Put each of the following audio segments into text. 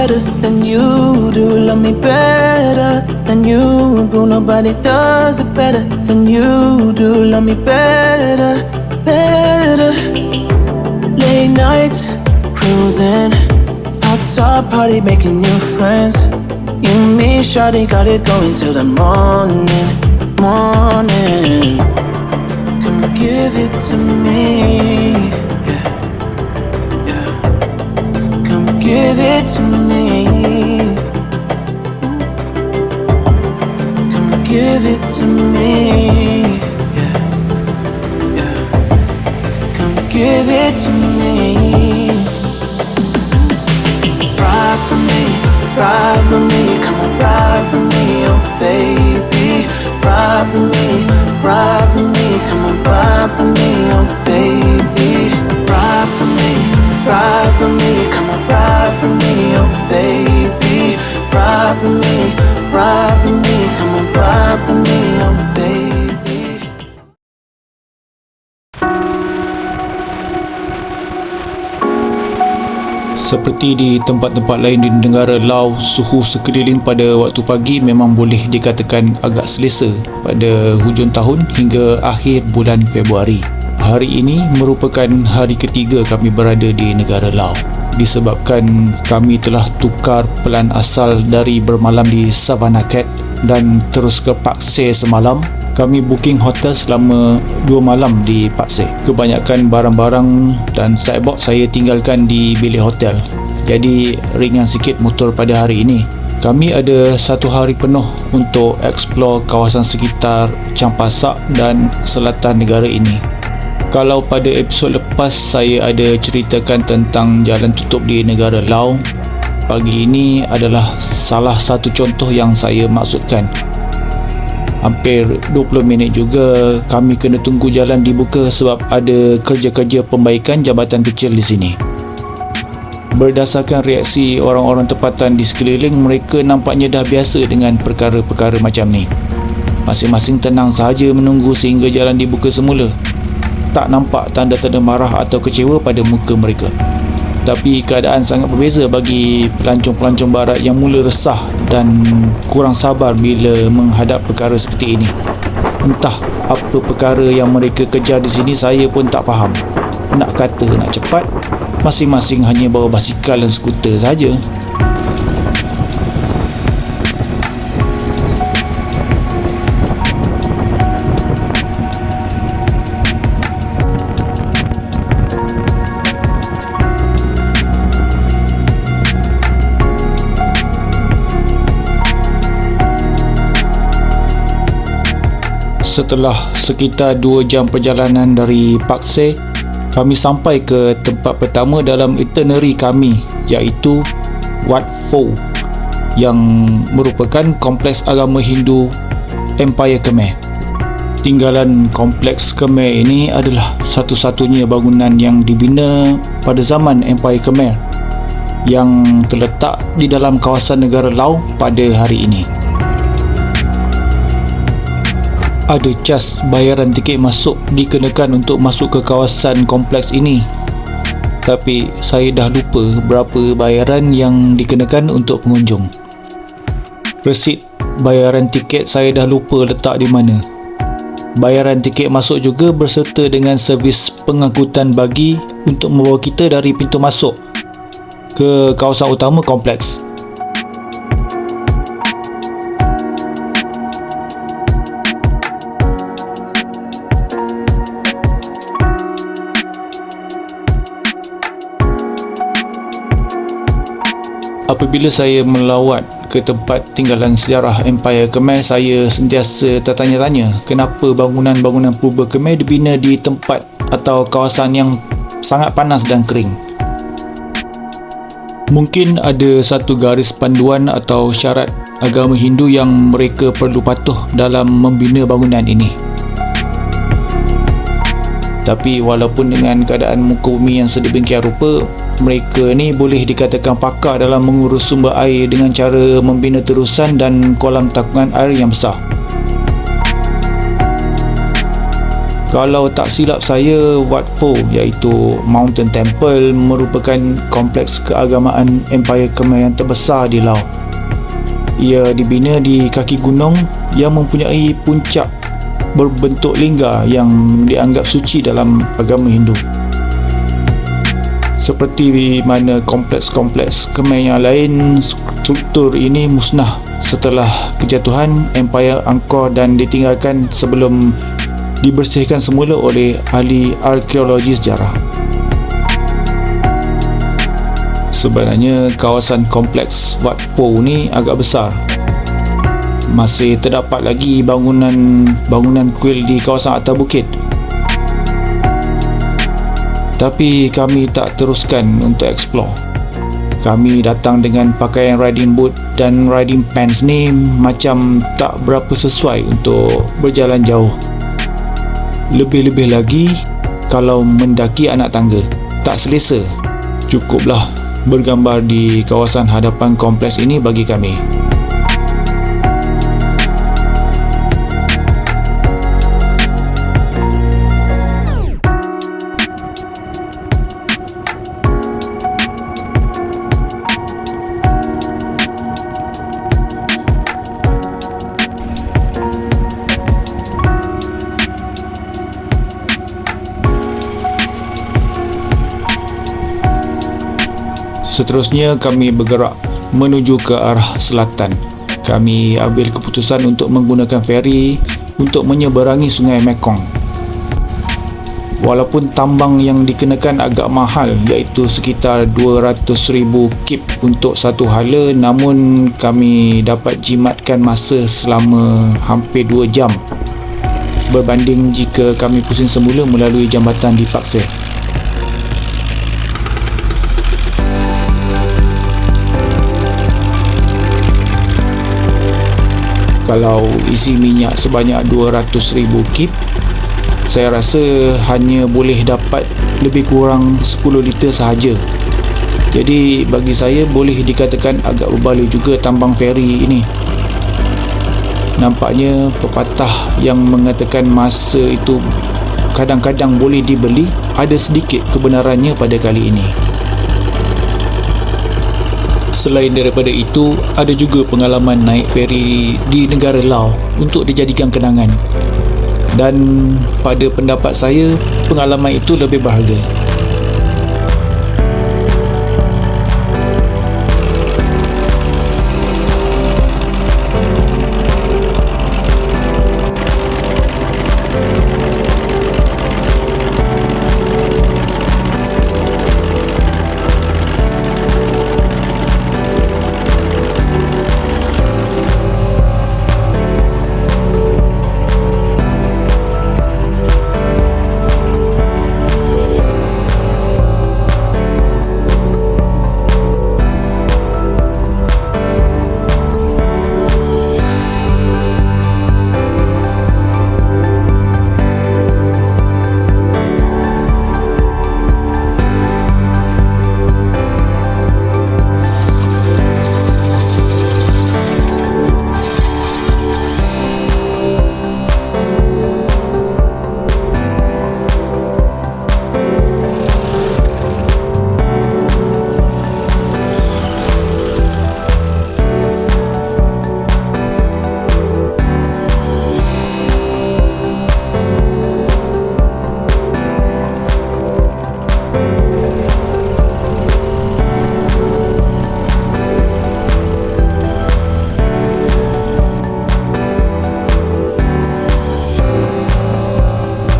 better than you do. Love me better than you do. Nobody does it better than you do. Love me better, better. Late nights, cruising, out top party, making new friends. You and me, shawty, got it going till the morning, morning. Come give it to me, yeah, yeah. Come give it to me. Come give it to me, yeah, yeah. Come give it to me. Ride with me, ride with me, come on, ride with me, oh baby. Ride with me, ride with me, come on, ride with me, oh baby. Ride with me, ride with me, come on, ride with me, oh baby. Ride with me, ride with me, come on, ride with me, oh baby. Seperti di tempat-tempat lain di negara Laos, suhu sekeliling pada waktu pagi memang boleh dikatakan agak selesa pada hujung tahun hingga akhir bulan Februari. Hari ini merupakan hari ketiga kami berada di negara Laos. Disebabkan kami telah tukar pelan asal dari bermalam di Savannah Cat dan terus ke Pak Seh semalam, kami booking hotel selama 2 malam di Pak Seh. Kebanyakan barang-barang dan sidebox saya tinggalkan di bilik hotel. Jadi ringan sikit motor pada hari ini. Kami ada 1 hari penuh untuk explore kawasan sekitar Champasak dan selatan negara ini. Kalau pada episod lepas saya ada ceritakan tentang jalan tutup di negara Laos, pagi ini adalah salah satu contoh yang saya maksudkan. Hampir 20 minit juga kami kena tunggu jalan dibuka sebab ada kerja-kerja pembaikan jambatan kecil di sini. Berdasarkan reaksi orang-orang tempatan di sekeliling, mereka nampaknya dah biasa dengan perkara-perkara macam ni. Masing-masing tenang sahaja menunggu sehingga jalan dibuka semula. Tak nampak tanda-tanda marah atau kecewa pada muka mereka. Tapi keadaan sangat berbeza bagi pelancong-pelancong barat yang mula resah dan kurang sabar bila menghadap perkara seperti ini. Entah apa perkara yang mereka kejar di sini, saya pun tak faham. Nak kata nak cepat, masing-masing hanya bawa basikal dan skuter saja. Setelah sekitar 2 jam perjalanan dari Pak Seh, kami sampai ke tempat pertama dalam itinerary kami, iaitu Wat Pho, yang merupakan kompleks agama Hindu Empire Khmer. Tinggalan kompleks Khmer ini adalah satu-satunya bangunan yang dibina pada zaman Empire Khmer yang terletak di dalam kawasan negara Laos pada hari ini. Ada cas bayaran tiket masuk dikenakan untuk masuk ke kawasan kompleks ini. Tapi saya dah lupa berapa bayaran yang dikenakan untuk pengunjung. Resit bayaran tiket saya dah lupa letak di mana. Bayaran tiket masuk juga berserta dengan servis pengangkutan bagi untuk membawa kita dari pintu masuk ke kawasan utama kompleks. Apabila saya melawat ke tempat tinggalan sejarah Empire Khmer, saya sentiasa tertanya-tanya kenapa bangunan-bangunan purba Khmer dibina di tempat atau kawasan yang sangat panas dan kering. Mungkin ada satu garis panduan atau syarat agama Hindu yang mereka perlu patuh dalam membina bangunan ini. Tapi walaupun dengan keadaan muka bumi yang sedemikian rupa, mereka ni boleh dikatakan pakar dalam mengurus sumber air dengan cara membina terusan dan kolam takungan air yang besar. Kalau tak silap saya, Wat Pho iaitu Mountain Temple merupakan kompleks keagamaan Empayar Khmer yang terbesar di Laos. Ia dibina di kaki gunung yang mempunyai puncak berbentuk lingga yang dianggap suci dalam agama Hindu. Seperti mana kompleks-kompleks Khmer yang lain, struktur ini musnah setelah kejatuhan Empayar Angkor dan ditinggalkan sebelum dibersihkan semula oleh ahli arkeologi sejarah. Sebenarnya kawasan kompleks Wat Pho ni agak besar. Masih terdapat lagi bangunan kuil di kawasan atas bukit. Tapi kami tak teruskan untuk explore. Kami datang dengan pakaian riding boot dan riding pants ni macam tak berapa sesuai untuk berjalan jauh. Lebih-lebih lagi kalau mendaki anak tangga, tak selesa. Cukuplah bergambar di kawasan hadapan kompleks ini bagi kami. Seterusnya kami bergerak menuju ke arah selatan. Kami ambil keputusan untuk menggunakan feri untuk menyeberangi Sungai Mekong. Walaupun tambang yang dikenakan agak mahal iaitu sekitar 200,000 kip untuk satu hala, namun kami dapat jimatkan masa selama hampir 2 jam berbanding jika kami pusing semula melalui jambatan di Pak Seh. Kalau isi minyak sebanyak 200,000 kip, saya rasa hanya boleh dapat lebih kurang 10 liter sahaja. Jadi bagi saya boleh dikatakan agak berbalik juga tambang feri ini. Nampaknya pepatah yang mengatakan masa itu kadang-kadang boleh dibeli ada sedikit kebenarannya pada kali ini. Selain daripada itu, ada juga pengalaman naik feri di negara Laos untuk dijadikan kenangan. Dan pada pendapat saya, pengalaman itu lebih berharga.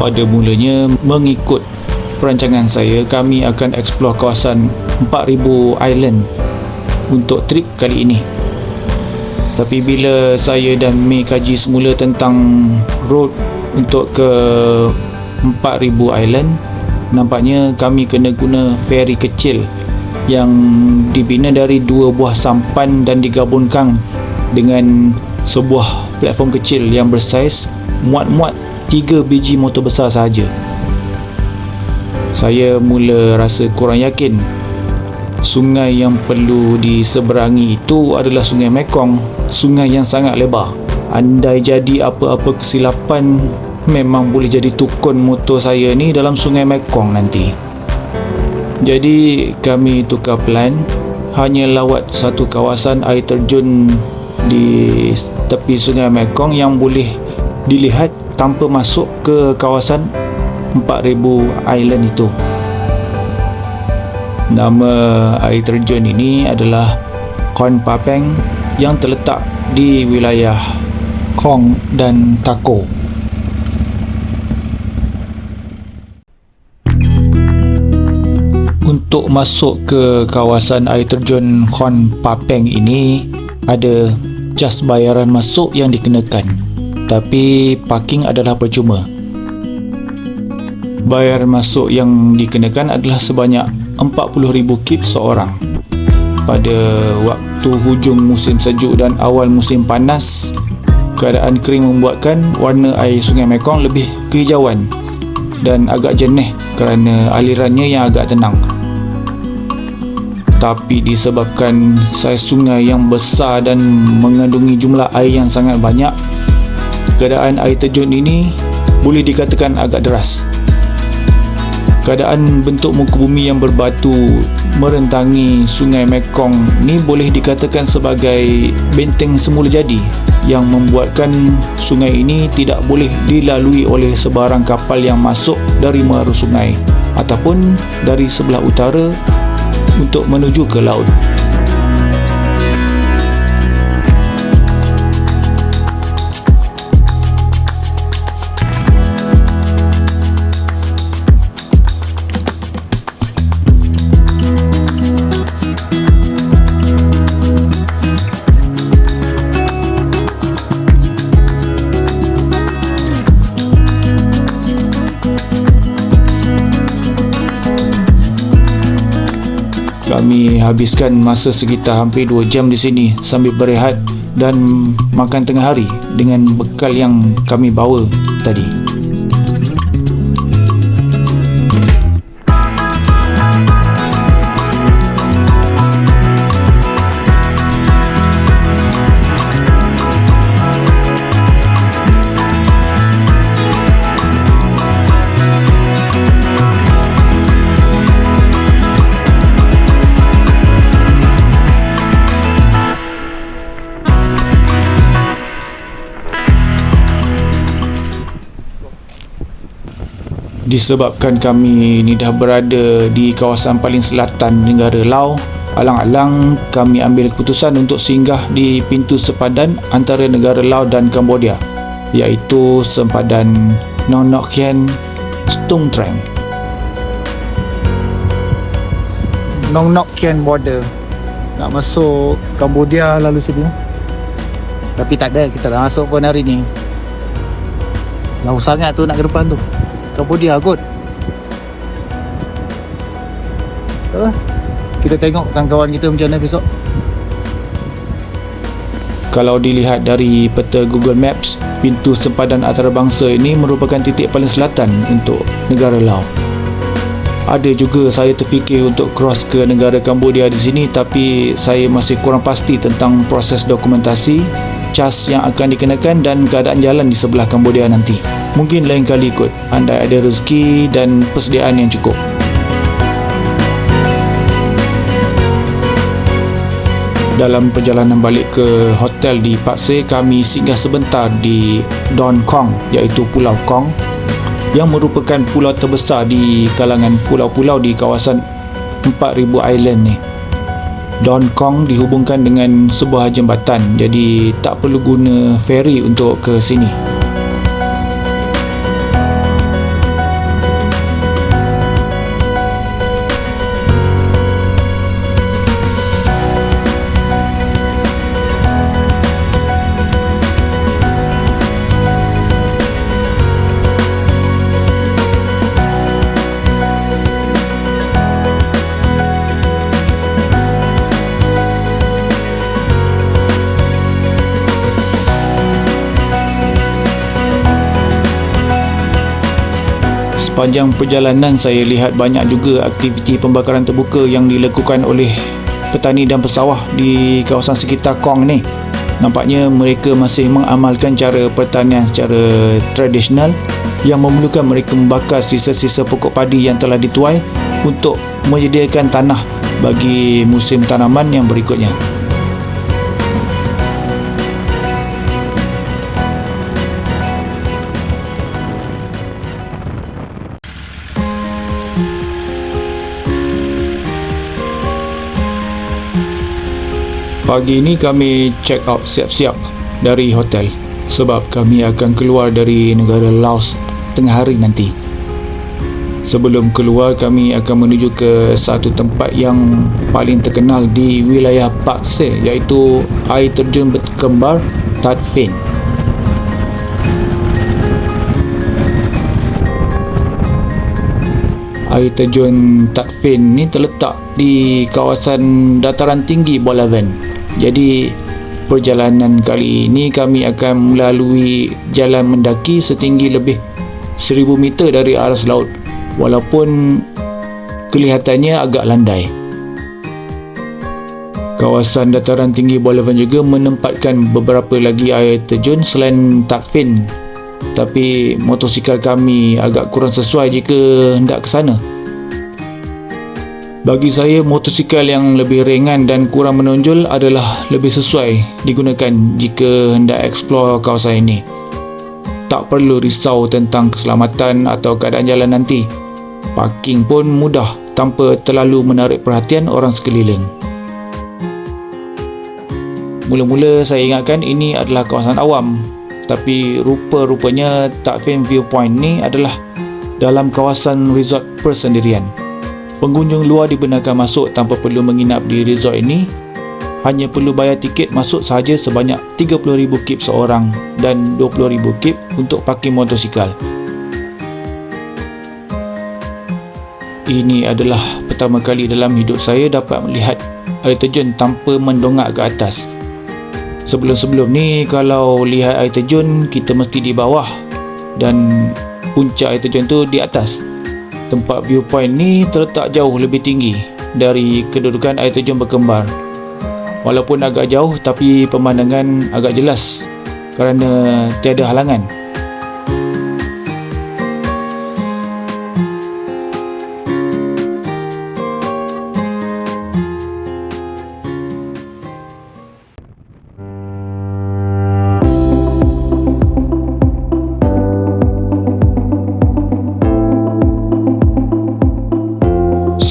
Pada mulanya, mengikut perancangan saya, kami akan eksplor kawasan 4,000 island untuk trip kali ini. Tapi bila saya dan May kaji semula tentang road untuk ke 4,000 island, nampaknya kami kena guna feri kecil yang dibina dari 2 buah sampan dan digabungkan dengan sebuah platform kecil yang bersaiz muat-muat 3 biji motor besar sahaja. Saya mula rasa kurang yakin. Sungai yang perlu diseberangi itu adalah Sungai Mekong, sungai yang sangat lebar. Andai jadi apa-apa kesilapan, memang boleh jadi tukun motor saya ni dalam Sungai Mekong nanti. Jadi kami tukar plan, hanya lawat satu kawasan air terjun di tepi Sungai Mekong yang boleh dilihat tanpa masuk ke kawasan 4000 Island itu. Nama air terjun ini adalah Kon Papeng yang terletak di wilayah Kong dan Tako. Untuk masuk ke kawasan air terjun Kon Papeng ini ada jas bayaran masuk yang dikenakan, tapi parking adalah percuma. Bayaran masuk yang dikenakan adalah sebanyak 40,000 kip seorang. Pada waktu hujung musim sejuk dan awal musim panas, keadaan kering membuatkan warna air Sungai Mekong lebih kehijauan dan agak jernih kerana alirannya yang agak tenang. Tapi disebabkan saiz sungai yang besar dan mengandungi jumlah air yang sangat banyak, keadaan air terjun ini boleh dikatakan agak deras. Keadaan bentuk muka bumi yang berbatu merentangi Sungai Mekong ni boleh dikatakan sebagai benteng semula jadi yang membuatkan sungai ini tidak boleh dilalui oleh sebarang kapal yang masuk dari muara sungai ataupun dari sebelah utara untuk menuju ke laut. Kami habiskan masa sekitar hampir 2 jam di sini sambil berehat dan makan tengah hari dengan bekal yang kami bawa tadi. Disebabkan kami ni dah berada di kawasan paling selatan negara Laos, alang-alang kami ambil keputusan untuk singgah di pintu sepadan antara negara Laos dan Cambodia, iaitu sempadan Nong Nok Kien Stung Treng. Nong Nok Kien border, nak masuk Cambodia lalu sini. Tapi tak ada, kita dah masuk pun hari ni. Jauh sangat tu nak ke depan tu, Cambodia kot. Kita tengok kawan-kawan kita macam mana besok. Kalau dilihat dari peta Google Maps, pintu sempadan antarabangsa ini merupakan titik paling selatan untuk negara Laos. Ada juga saya terfikir untuk cross ke negara Cambodia di sini, tapi saya masih kurang pasti tentang proses dokumentasi, cas yang akan dikenakan dan keadaan jalan di sebelah Cambodia nanti. Mungkin lain kali ikut, andai ada rezeki dan persediaan yang cukup. Dalam perjalanan balik ke hotel di Pak Seh, kami singgah sebentar di Don Kong, iaitu Pulau Kong, yang merupakan pulau terbesar di kalangan pulau-pulau di kawasan 4000 Island ni. Don Kong dihubungkan dengan sebuah jambatan, jadi tak perlu guna feri untuk ke sini. Sepanjang perjalanan saya lihat banyak juga aktiviti pembakaran terbuka yang dilakukan oleh petani dan pesawah di kawasan sekitar Kong ni. Nampaknya mereka masih mengamalkan cara pertanian secara tradisional yang memerlukan mereka membakar sisa-sisa pokok padi yang telah dituai untuk menyediakan tanah bagi musim tanaman yang berikutnya. Pagi ini kami check out siap-siap dari hotel sebab kami akan keluar dari negara Laos tengah hari nanti. Sebelum keluar, kami akan menuju ke satu tempat yang paling terkenal di wilayah Pak Se, iaitu air terjun berkembar Tat Phin. Air terjun Tat Phin ni terletak di kawasan dataran tinggi Bolaven. Jadi perjalanan kali ini kami akan melalui jalan mendaki setinggi lebih 1000 meter dari aras laut, walaupun kelihatannya agak landai. Kawasan dataran tinggi Bolaven juga menempatkan beberapa lagi air terjun selain Tat Phin, tapi motosikal kami agak kurang sesuai jika hendak ke sana. Bagi saya, motosikal yang lebih ringan dan kurang menonjol adalah lebih sesuai digunakan jika hendak eksplor kawasan ini. Tak perlu risau tentang keselamatan atau keadaan jalan nanti. Parking pun mudah tanpa terlalu menarik perhatian orang sekeliling. Mula-mula saya ingatkan ini adalah kawasan awam, tapi rupa-rupanya Tat Phin Viewpoint ni adalah dalam kawasan resort persendirian. Pengunjung luar dibenarkan masuk tanpa perlu menginap di resort ini. Hanya perlu bayar tiket masuk sahaja sebanyak 30,000 kip seorang dan 20,000 kip untuk parking motosikal. Ini adalah pertama kali dalam hidup saya dapat melihat air terjun tanpa mendongak ke atas. Sebelum-sebelum ni, kalau lihat air terjun, kita mesti di bawah dan puncak air terjun tu di atas. Tempat viewpoint ni terletak jauh lebih tinggi dari kedudukan air terjun berkembar. Walaupun agak jauh, tapi pemandangan agak jelas kerana tiada halangan.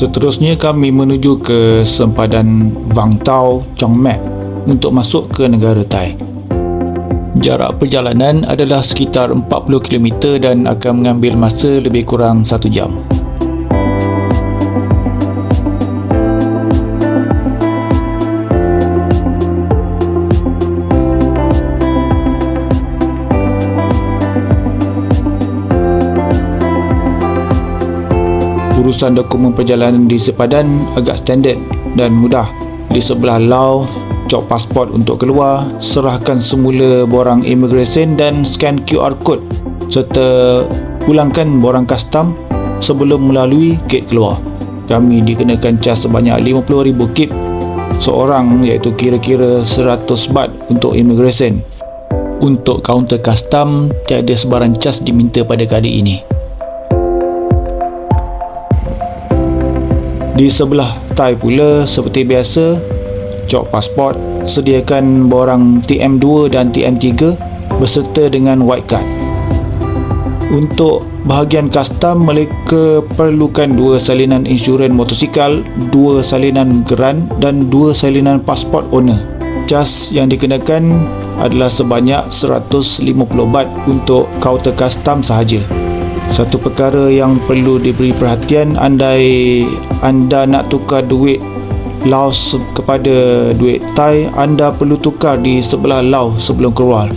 Seterusnya kami menuju ke sempadan Vang Tau Chong Mat untuk masuk ke negara Thai. Jarak perjalanan adalah sekitar 40 km dan akan mengambil masa lebih kurang 1 jam. Urusan dokumen perjalanan di sempadan agak standard dan mudah. Di sebelah Laos, cop pasport untuk keluar, serahkan semula borang immigration dan scan QR code serta pulangkan borang custom sebelum melalui gate keluar. Kami dikenakan cas sebanyak 50,000 kip seorang, iaitu kira-kira 100 baht untuk immigration. Untuk kaunter custom, tiada sebarang cas diminta pada kali ini. Di sebelah Thai pula, seperti biasa, cop pasport, sediakan borang TM2 dan TM3 berserta dengan white card. Untuk bahagian custom, mereka perlukan 2 salinan insurans motosikal, 2 salinan geran dan 2 salinan pasport owner. Cas yang dikenakan adalah sebanyak 150 baht untuk kaunter custom sahaja. Satu perkara yang perlu diberi perhatian, andai anda nak tukar duit Laos kepada duit Thai, anda perlu tukar di sebelah Laos sebelum keluar.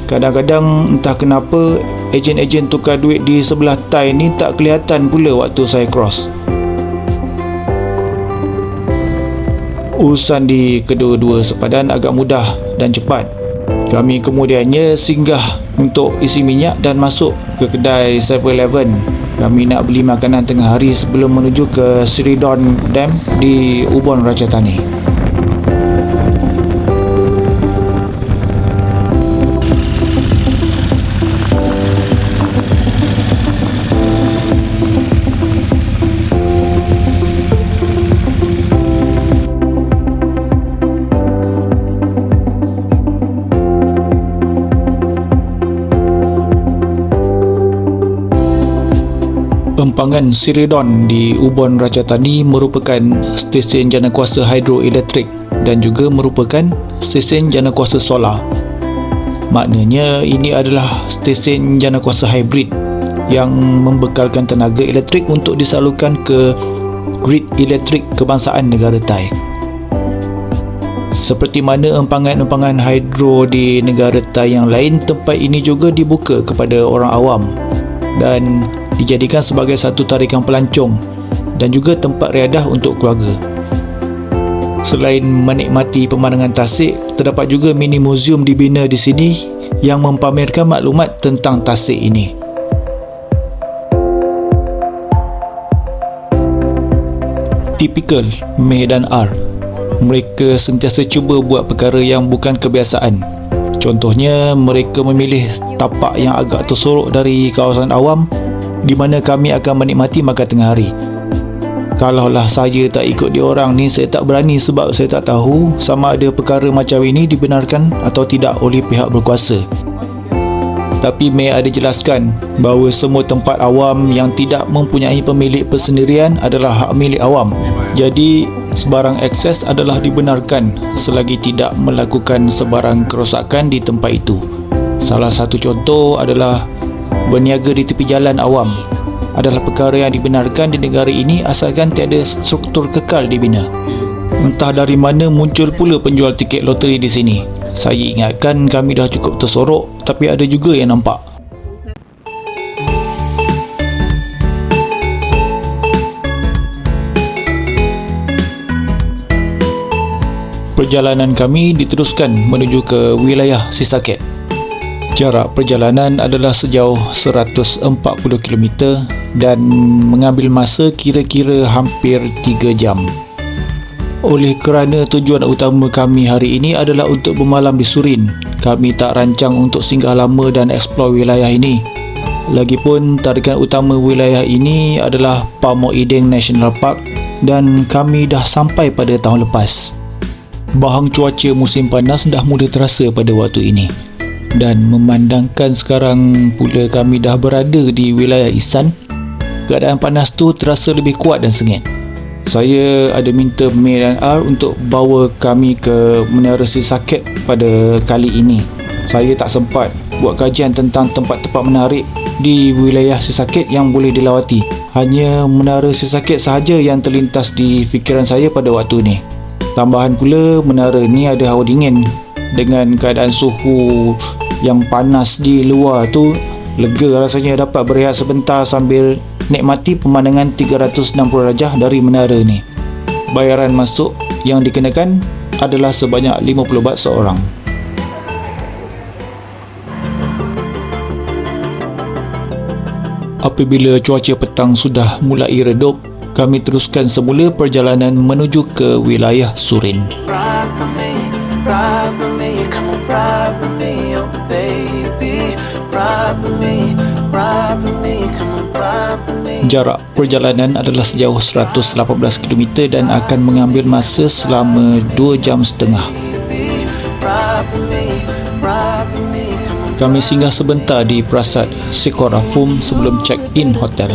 Kadang-kadang entah kenapa ejen-ejen tukar duit di sebelah Thai ni tak kelihatan pula waktu saya cross. Urusan di kedua-dua sempadan agak mudah dan cepat. Kami kemudiannya singgah untuk isi minyak dan masuk ke kedai 7-Eleven. Kami nak beli makanan tengah hari sebelum menuju ke Siridon Dam di Ubon Ratchathani. Empangan Siridon di Ubon Ratchathani merupakan stesen janakuasa hidroelektrik dan juga merupakan stesen janakuasa solar. Maknanya ini adalah stesen janakuasa hybrid yang membekalkan tenaga elektrik untuk disalurkan ke grid elektrik kebangsaan negara Thai. Seperti mana empangan-empangan hidro di negara Thai yang lain, tempat ini juga dibuka kepada orang awam dan dijadikan sebagai satu tarikan pelancong dan juga tempat riadah untuk keluarga. Selain menikmati pemandangan tasik, terdapat juga mini muzium dibina di sini yang mempamerkan maklumat tentang tasik ini. Tipikal Medan R, mereka sentiasa cuba buat perkara yang bukan kebiasaan. Contohnya, mereka memilih tapak yang agak tersorok dari kawasan awam di mana kami akan menikmati makan tengah hari. Kalaulah saya tak ikut diorang ni, saya tak berani sebab saya tak tahu sama ada perkara macam ini dibenarkan atau tidak oleh pihak berkuasa. Tapi May ada jelaskan bahawa semua tempat awam yang tidak mempunyai pemilik persendirian adalah hak milik awam. Jadi sebarang akses adalah dibenarkan selagi tidak melakukan sebarang kerosakan di tempat itu. Salah satu contoh adalah berniaga di tepi jalan awam adalah perkara yang dibenarkan di negara ini asalkan tiada struktur kekal dibina. Entah dari mana muncul pula penjual tiket loteri di sini. Saya ingatkan kami dah cukup tersorok, tapi ada juga yang nampak. Perjalanan kami diteruskan menuju ke wilayah Sisaket. Jarak perjalanan adalah sejauh 140 km dan mengambil masa kira-kira hampir 3 jam. Oleh kerana tujuan utama kami hari ini adalah untuk bermalam di Surin, kami tak rancang untuk singgah lama dan eksplor wilayah ini. Lagipun tarikan utama wilayah ini adalah Pamuk Ideng National Park dan kami dah sampai pada tahun lepas. Bahang cuaca musim panas dah mula terasa pada waktu ini. Dan memandangkan sekarang pula kami dah berada di wilayah Isan, keadaan panas tu terasa lebih kuat dan sengit. Saya ada minta May dan R untuk bawa kami ke Menara Sisaket pada kali ini. Saya tak sempat buat kajian tentang tempat-tempat menarik di wilayah Sisaket yang boleh dilawati. Hanya Menara Sisaket sahaja yang terlintas di fikiran saya pada waktu ni. Tambahan pula, menara ni ada hawa dingin. Dengan keadaan suhu yang panas di luar tu, lega rasanya dapat berehat sebentar sambil nikmati pemandangan 360 darjah dari menara ni. Bayaran masuk yang dikenakan adalah sebanyak 50 baht seorang. Apabila cuaca petang sudah mulai redup, kami teruskan semula perjalanan menuju ke wilayah Surin. Jarak perjalanan adalah sejauh 118 km dan akan mengambil masa selama 2 jam setengah. Kami singgah sebentar di Prasat Sekora Fum sebelum check-in hotel.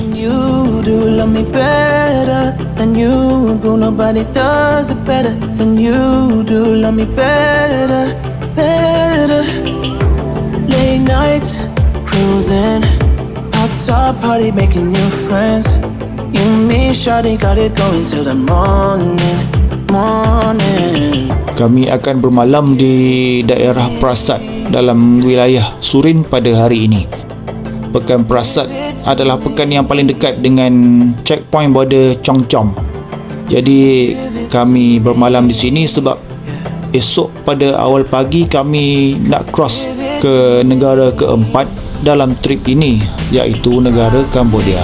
Late nights, cruising, outside party, making new friends. You and me, shawty, got it going till the morning. Kami akan bermalam di daerah Prasat dalam wilayah Surin pada hari ini. Pekan Prasat adalah pekan yang paling dekat dengan checkpoint border Chong Chom. Jadi kami bermalam di sini sebab esok pada awal pagi kami nak cross ke negara keempat dalam trip ini, iaitu negara Cambodia.